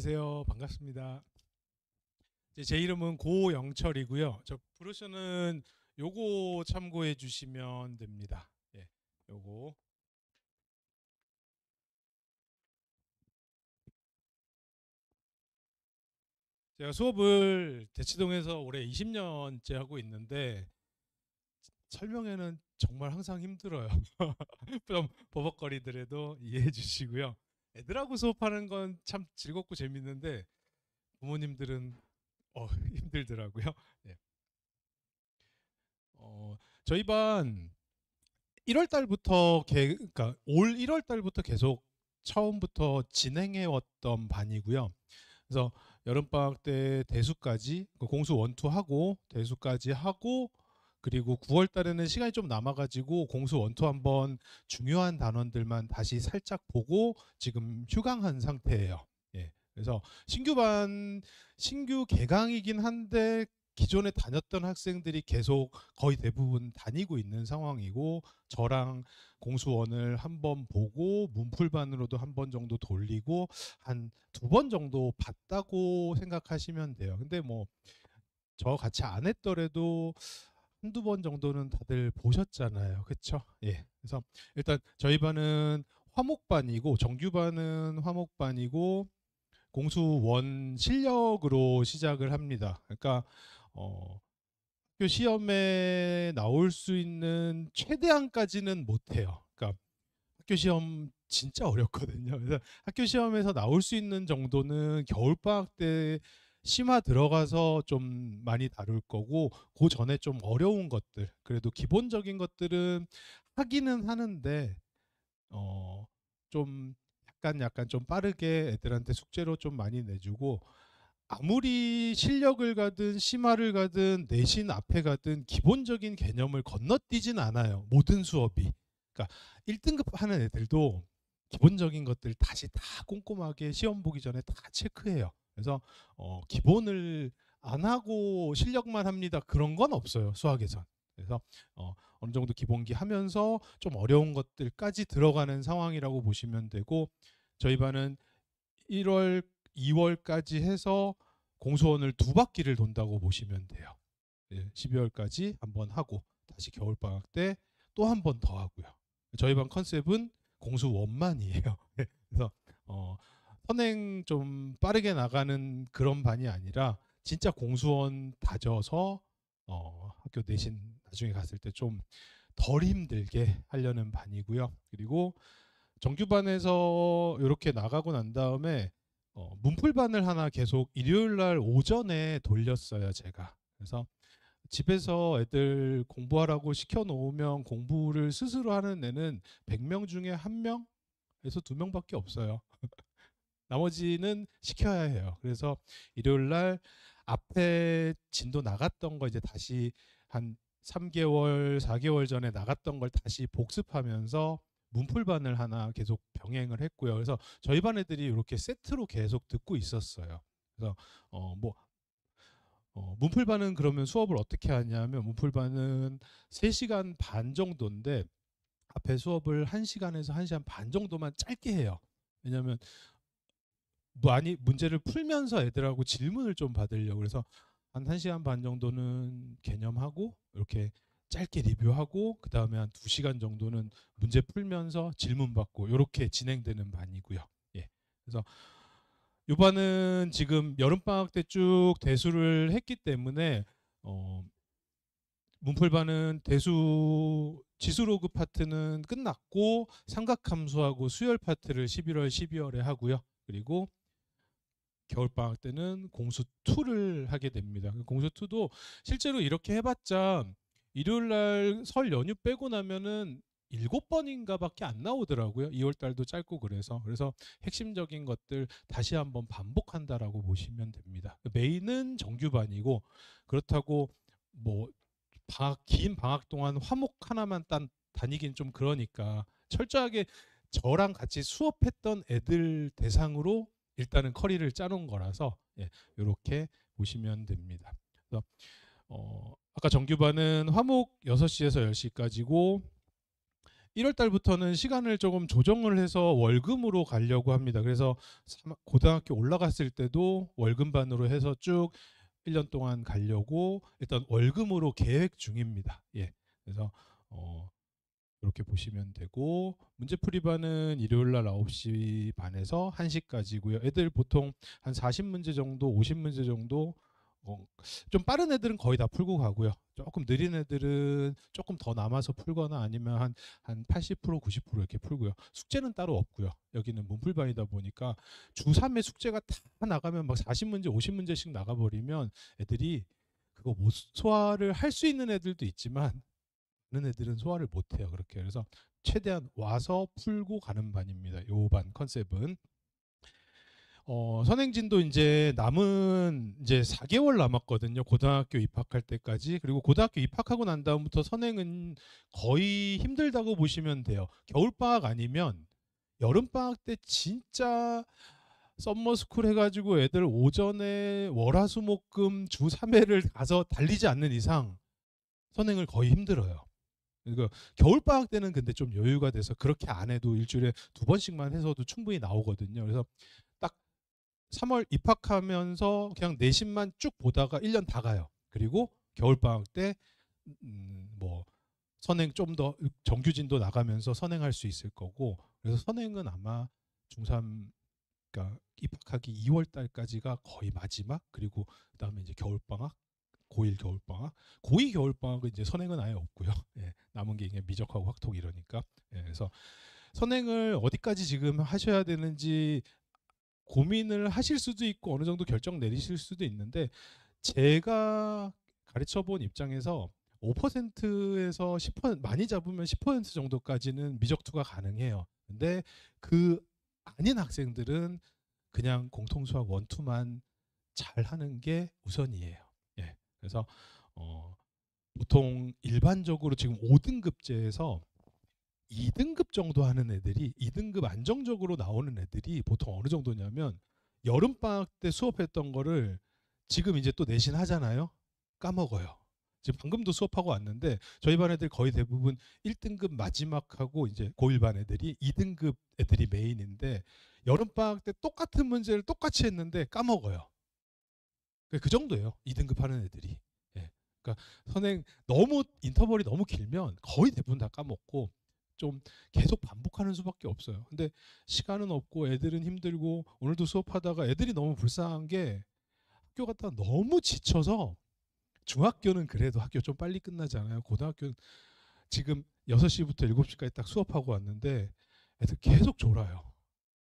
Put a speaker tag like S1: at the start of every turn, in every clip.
S1: 안녕하세요. 반갑습니다. 제 이름은 고영철이고요. 저 브로셔는 요거 참고해 주시면 됩니다. 예, 요거. 제가 수업을 대치동에서 올해 20년째 하고 있는데 설명회는 정말 항상 힘들어요. 좀 버벅거리더라도 이해해 주시고요. 애들하고 수업하는 건 참 즐겁고 재밌는데 부모님들은 힘들더라고요. 예. 저희 반 1월 달부터 그러니까 올 1월 달부터 계속 처음부터 진행해 왔던 반이고요. 그래서 여름방학 때 대수까지 공수 원투 하고 대수까지 하고 그리고 9월 달에는 시간이 좀 남아가지고 공수 원투 한번 중요한 단원들만 다시 살짝 보고 지금 휴강한 상태예요. 예. 그래서 신규 개강이긴 한데 기존에 다녔던 학생들이 계속 거의 대부분 다니고 있는 상황이고 저랑 공수원을 한번 보고 문풀반으로도 한 번 정도 돌리고 한 2번 정도 봤다고 생각하시면 돼요. 근데 뭐 저 같이 안 했더라도 한두 번 정도는 다들 보셨잖아요. 그렇죠? 예. 그래서 일단 저희 반은 화목반이고 정규반은 화목반이고 공수원 실력으로 시작을 합니다. 그러니까 학교 시험에 나올 수 있는 최대한까지는 못해요. 그러니까 학교 시험 진짜 어렵거든요. 그래서 학교 시험에서 나올 수 있는 정도는 겨울방학 때 심화 들어가서 좀 많이 다룰 거고 그 전에 좀 어려운 것들 그래도 기본적인 것들은 하기는 하는데 어, 좀 약간 좀 빠르게 애들한테 숙제로 좀 많이 내주고 아무리 실력을 가든 심화를 가든 내신 앞에 가든 기본적인 개념을 건너뛰진 않아요. 모든 수업이. 그러니까 1등급 하는 애들도 기본적인 것들 다시 다 꼼꼼하게 시험 보기 전에 다 체크해요. 그래서 기본을 안 하고 실력만 합니다. 그런 건 없어요. 수학에선. 그래서 어느 정도 기본기 하면서 좀 어려운 것들까지 들어가는 상황이라고 보시면 되고 저희 반은 1월, 2월까지 해서 공소원을 2바퀴를 돈다고 보시면 돼요. 12월까지 한번 하고 다시 겨울방학 때 또 한 번 더 하고요. 저희 반 컨셉은 공수원만이에요. 그래서 선행 좀 빠르게 나가는 그런 반이 아니라 진짜 공수원 다져서 학교 내신 나중에 갔을 때 좀 덜 힘들게 하려는 반이고요. 그리고 정규반에서 이렇게 나가고 난 다음에 문풀반을 하나 계속 일요일 날 오전에 돌렸어요, 제가. 그래서 집에서 애들 공부하라고 시켜놓으면 공부를 스스로 하는 애는 100명 중에 1명에서 2명밖에 없어요. 나머지는 시켜야 해요. 그래서 일요일 날 앞에 진도 나갔던 거 이제 다시 한 3개월, 4개월 전에 나갔던 걸 다시 복습하면서 문풀반을 하나 계속 병행을 했고요. 그래서 저희 반 애들이 이렇게 세트로 계속 듣고 있었어요. 그래서 뭐 문풀반은 그러면 수업을 어떻게 하냐면 문풀반은 3시간 반 정도인데 앞에 수업을 1시간에서 1시간 반 정도만 짧게 해요. 왜냐하면 많이 문제를 풀면서 애들하고 질문을 좀 받으려고 그래서 한 1시간 반 정도는 개념하고 이렇게 짧게 리뷰하고 그다음에 한 2시간 정도는 문제 풀면서 질문 받고 이렇게 진행되는 반이고요. 예. 그래서 요 반은 지금 여름방학 때 쭉 대수를 했기 때문에 어, 문풀반은 대수 지수로그 파트는 끝났고 삼각함수하고 수열 파트를 11월, 12월에 하고요. 그리고 겨울방학 때는 공수 2를 하게 됩니다. 공수 2도 실제로 이렇게 해봤자 일요일 날 설 연휴 빼고 나면은 7번인가밖에 안 나오더라고요. 2월 달도 짧고 그래서 핵심적인 것들 다시 한번 반복한다라고 보시면 됩니다. 메인은 정규반이고 그렇다고 뭐 긴 방학 동안 화목 하나만 다니긴 좀 그러니까 철저하게 저랑 같이 수업했던 애들 대상으로 일단은 커리를 짜놓은 거라서 이렇게 보시면 됩니다. 그래서 아까 정규반은 화목 6시에서 10시까지고 1월 달부터는 시간을 조금 조정을 해서 월금으로 가려고 합니다. 그래서 고등학교 올라갔을 때도 월금반으로 해서 쭉 1년 동안 가려고 일단 월금으로 계획 중입니다. 예. 그래서 이렇게 보시면 되고, 문제풀이반은 일요일 날 9시 반에서 1시까지고요. 애들 보통 한 40문제 정도, 50문제 정도, 좀 빠른 애들은 거의 다 풀고 가고요. 조금 느린 애들은 조금 더 남아서 풀거나 아니면 한 80%, 90% 이렇게 풀고요. 숙제는 따로 없고요. 여기는 문풀반이다 보니까 주 3회 숙제가 다 나가면 막 40문제, 50문제씩 나가버리면 애들이 그거 못 소화를 할 수 있는 애들도 있지만 다른 애들은 소화를 못해요. 그렇게. 그래서 최대한 와서 풀고 가는 반입니다. 요 반 컨셉은. 선행진도 이제 남은 이제 4개월 남았거든요. 고등학교 입학할 때까지. 그리고 고등학교 입학하고 난 다음부터 선행은 거의 힘들다고 보시면 돼요. 겨울방학 아니면 여름방학 때 진짜 썸머스쿨 해가지고 애들 오전에 월화수목금 주 3회를 가서 달리지 않는 이상 선행을 거의 힘들어요. 그러니까 겨울방학 때는 근데 좀 여유가 돼서 그렇게 안 해도 일주일에 2번씩만 해서도 충분히 나오거든요. 그래서 딱 3월 입학하면서 그냥 내신만 쭉 보다가 1년 다 가요. 그리고 겨울방학 때 뭐 선행 좀 더 정규진도 나가면서 선행할 수 있을 거고, 그래서 선행은 아마 중3, 그러니까 입학하기 2월 달까지가 거의 마지막. 그리고 그다음에 이제 겨울방학, 고1 겨울방학, 고2 겨울방학은 이제 선행은 아예 없고요. 예, 남은 게 그냥 미적하고 확톡 이러니까. 예, 그래서 선행을 어디까지 지금 하셔야 되는지 고민을 하실 수도 있고 어느 정도 결정 내리실 수도 있는데, 제가 가르쳐 본 입장에서 5%에서 10% 많이 잡으면 10% 정도까지는 미적투가 가능해요. 근데 그 아닌 학생들은 그냥 공통수학 원투만 잘 하는 게 우선이에요. 예. 그래서 보통 일반적으로 지금 5등급제에서 2등급 정도 하는 애들이, 2등급 안정적으로 나오는 애들이 보통 어느 정도냐면 여름방학 때 수업했던 거를 지금 이제 또 내신 하잖아요. 까먹어요. 지금 방금도 수업하고 왔는데 저희 반 애들 거의 대부분 1등급 마지막하고 이제 고1 반 애들이 2등급 애들이 메인인데 여름방학 때 똑같은 문제를 똑같이 했는데 까먹어요. 그 정도예요. 2등급 하는 애들이. 예. 그러니까 선행 너무 인터벌이 너무 길면 거의 대부분 다 까먹고 좀 계속 반복하는 수밖에 없어요. 근데 시간은 없고 애들은 힘들고, 오늘도 수업하다가 애들이 너무 불쌍한 게 학교 갔다가 너무 지쳐서, 중학교는 그래도 학교 좀 빨리 끝나잖아요. 고등학교는 지금 6시부터 7시까지 딱 수업하고 왔는데 애들 계속 졸아요.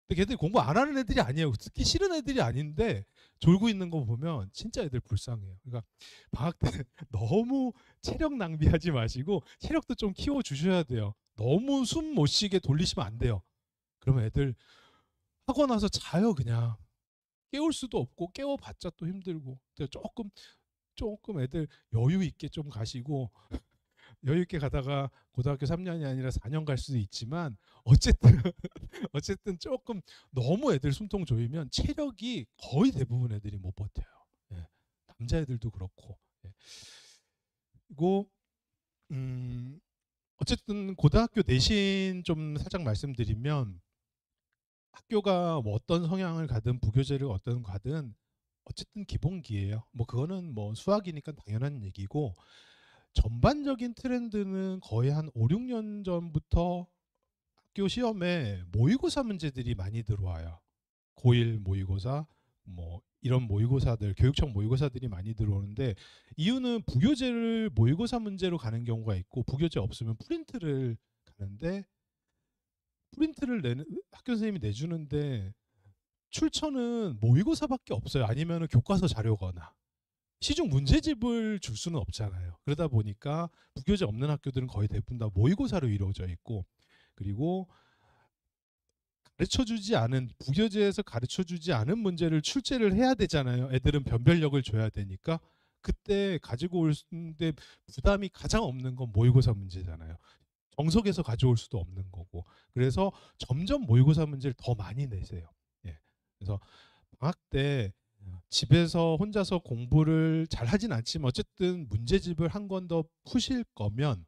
S1: 근데 걔들이 공부 안 하는 애들이 아니에요. 듣기 싫은 애들이 아닌데 졸고 있는 거 보면 진짜 애들 불쌍해요. 그러니까 방학 때 너무 체력 낭비하지 마시고 체력도 좀 키워 주셔야 돼요. 너무 숨 못 쉬게 돌리시면 안 돼요. 그러면 애들 하고 나서 자요. 그냥 깨울 수도 없고 깨워봤자 또 힘들고. 조금 애들 여유 있게 좀 가시고, 여유 있게 가다가 고등학교 3년이 아니라 4년 갈 수도 있지만 어쨌든 어쨌든 조금 너무 애들 숨통 조이면 체력이 거의 대부분 애들이 못 버텨요. 예. 남자애들도 그렇고. 예. 그리고 어쨌든 고등학교 내신 좀 살짝 말씀드리면, 학교가 뭐 어떤 성향을 가든 부교재를 어떤 가든 어쨌든 기본기예요. 뭐 그거는 뭐 수학이니까 당연한 얘기고, 전반적인 트렌드는 거의 한 5, 6년 전부터 학교 시험에 모의고사 문제들이 많이 들어와요. 고1 모의고사, 뭐 이런 모의고사들, 교육청 모의고사들이 많이 들어오는데, 이유는 부교재를 모의고사 문제로 가는 경우가 있고 부교재 없으면 프린트를 가는데, 프린트를 내는 학교 선생님이 내주는데 출처는 모의고사밖에 없어요. 아니면 교과서 자료거나 시중 문제집을 줄 수는 없잖아요. 그러다 보니까 부교재 없는 학교들은 거의 대부분 다 모의고사로 이루어져 있고, 그리고 가르쳐주지 않은, 부교재에서 가르쳐주지 않은 문제를 출제를 해야 되잖아요. 애들은 변별력을 줘야 되니까. 그때 가지고 올 때 부담이 가장 없는 건 모의고사 문제잖아요. 정석에서 가져올 수도 없는 거고. 그래서 점점 모의고사 문제를 더 많이 내세요. 예. 그래서 방학 때 집에서 혼자서 공부를 잘 하진 않지만 어쨌든 문제집을 한 권 더 푸실 거면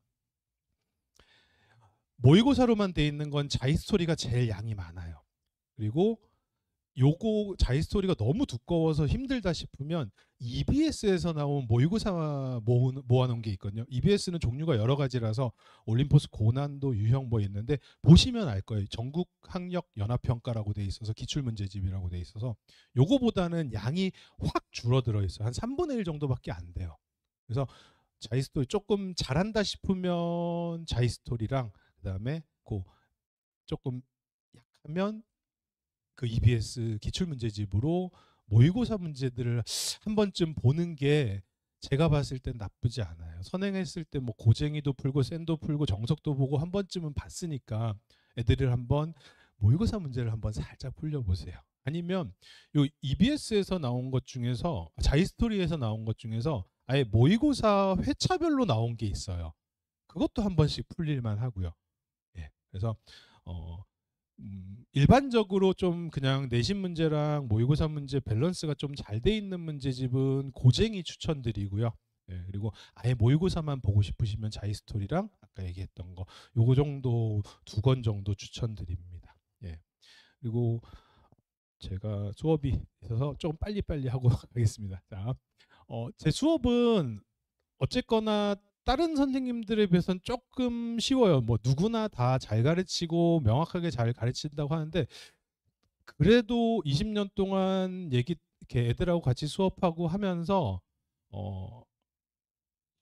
S1: 모의고사로만 돼 있는 건 자기스토리가 제일 양이 많아요. 그리고 요거 자기스토리가 너무 두꺼워서 힘들다 싶으면 EBS에서 나온 모의고사 모아놓은 게 있거든요. EBS는 종류가 여러 가지라서 올림포스 고난도 유형 뭐 있는데 보시면 알 거예요. 전국 학력 연합평가라고 돼 있어서 기출문제집이라고 돼 있어서 요거보다는 양이 확 줄어들어 있어요. 한 3분의 1 정도밖에 안 돼요. 그래서 자이스토리 조금 잘한다 싶으면 자이스토리랑 그다음에 그 조금 약하면 그 EBS 기출문제집으로 모의고사 문제들을 한 번쯤 보는 게 제가 봤을 땐 나쁘지 않아요. 선행했을 때 뭐 고쟁이도 풀고 센도 풀고 정석도 보고 한 번쯤은 봤으니까 애들을 한번 모의고사 문제를 한번 살짝 풀려보세요. 아니면 요 EBS에서 나온 것 중에서 자이스토리에서 나온 것 중에서 아예 모의고사 회차별로 나온 게 있어요. 그것도 한 번씩 풀릴만 하고요. 예. 그래서 일반적으로 좀 그냥 내신 문제랑 모의고사 문제 밸런스가 좀 잘 돼 있는 문제집은 고쟁이 추천드리고요. 예, 그리고 아예 모의고사만 보고 싶으시면 자이스토리랑 아까 얘기했던 거 요거 정도 2권 정도 추천드립니다. 예. 그리고 제가 수업이 있어서 좀 빨리빨리 하고 가겠습니다. 자, 제 수업은 어쨌거나 다른 선생님들에 비해서는 조금 쉬워요. 뭐 누구나 다 잘 가르치고 명확하게 잘 가르친다고 하는데 그래도 20년 동안 이렇게 애들하고 같이 수업하고 하면서 어,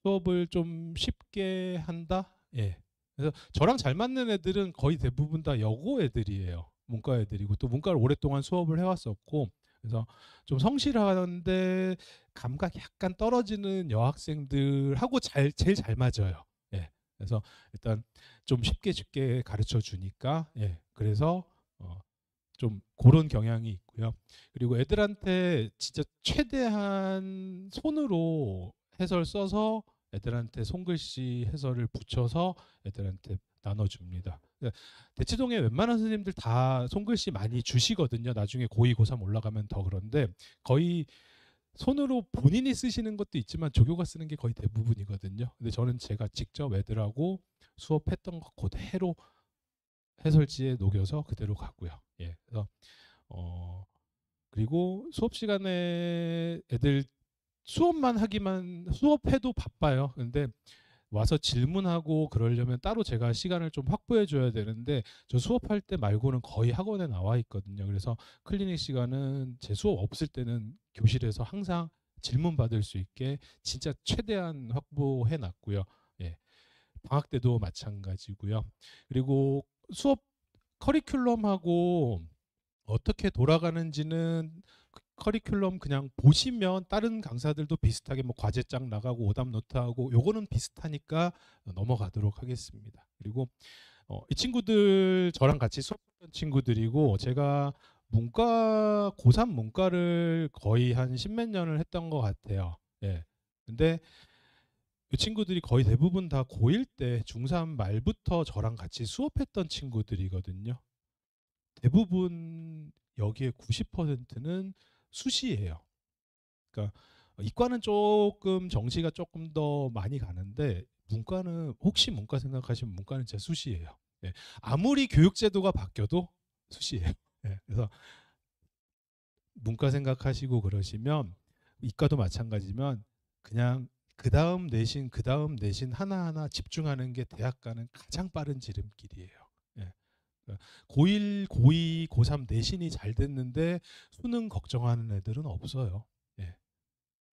S1: 수업을 좀 쉽게 한다. 예. 그래서 저랑 잘 맞는 애들은 거의 대부분 다 여고 애들이에요. 문과 애들이고 또 문과를 오랫동안 수업을 해왔었고 그래서 좀 성실하는데 감각이 약간 떨어지는 여학생들하고 제일 잘 맞아요. 예. 그래서 일단 좀 쉽게 가르쳐 주니까 예. 그래서 좀 그런 경향이 있고요. 그리고 애들한테 진짜 최대한 손으로 해설 써서 애들한테 손글씨 해설을 붙여서 애들한테 나눠줍니다. 대치동에 웬만한 선생님들 다 손글씨 많이 주시거든요. 나중에 고2, 고3 올라가면 더 그런데 거의 손으로 본인이 쓰시는 것도 있지만 조교가 쓰는 게 거의 대부분이거든요. 근데 저는 제가 직접 애들하고 수업했던 거 그대로 해설지에 녹여서 그대로 가고요. 예. 그래서 그리고 수업 시간에 애들 수업해도 바빠요. 근데 와서 질문하고 그러려면 따로 제가 시간을 좀 확보해 줘야 되는데 저 수업할 때 말고는 거의 학원에 나와 있거든요. 그래서 클리닉 시간은 제 수업 없을 때는 교실에서 항상 질문 받을 수 있게 진짜 최대한 확보해 놨고요. 예. 방학 때도 마찬가지고요. 그리고 수업 커리큘럼하고 어떻게 돌아가는지는 커리큘럼 그냥 보시면 다른 강사들도 비슷하게 뭐 과제장 나가고 오답 노트하고 요거는 비슷하니까 넘어가도록 하겠습니다. 그리고 이 친구들 저랑 같이 수업했던 친구들이고 제가 문과 고3 문과를 거의 한 10몇 년을 했던 것 같아요. 예. 근데 이 친구들이 거의 대부분 다 고1 때 중3 말부터 저랑 같이 수업했던 친구들이거든요. 대부분 여기에 90%는 수시예요. 그러니까 이과는 조금 정시가 조금 더 많이 가는데 문과는 혹시 문과 생각하시면 문과는 진짜 수시예요. 예. 아무리 교육제도가 바뀌어도 수시예요. 예. 그래서 문과 생각하시고 그러시면 이과도 마찬가지지만 그냥 그 다음 내신 하나하나 집중하는 게 대학 가는 가장 빠른 지름길이에요. 예. 고1, 고2, 고3 내신이 잘 됐는데 수능 걱정하는 애들은 없어요. 예.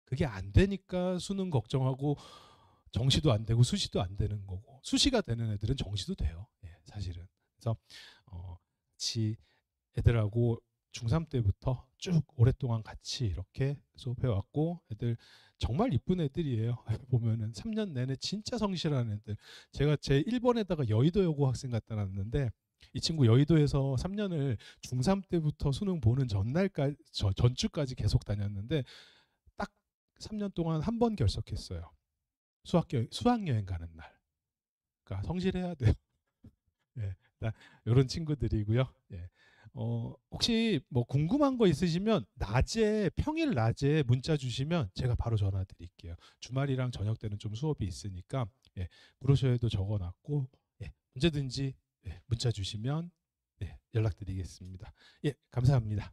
S1: 그게 안 되니까 수능 걱정하고 정시도 안 되고 수시도 안 되는 거고 수시가 되는 애들은 정시도 돼요. 예, 사실은. 그래서 같이 애들하고 중3 때부터 쭉 오랫동안 같이 이렇게 수업해 왔고 애들 정말 이쁜 애들이에요. 보면은 3년 내내 진짜 성실한 애들. 제가 제 1번에다가 여의도 여고 학생 갖다 놨는데 이 친구 여의도에서 3년을 중3 때부터 수능 보는 전주까지 계속 다녔는데 딱 3년 동안 한 번 결석했어요. 수학여행 가는 날. 그러니까 성실해야 돼요. 예, 이런 친구들이고요. 예. 혹시 뭐 궁금한 거 있으시면 평일 낮에 문자 주시면 제가 바로 전화 드릴게요. 주말이랑 저녁 때는 좀 수업이 있으니까 예, 브로셔에도 적어놨고 예, 언제든지 문자 주시면 연락드리겠습니다. 예, 감사합니다.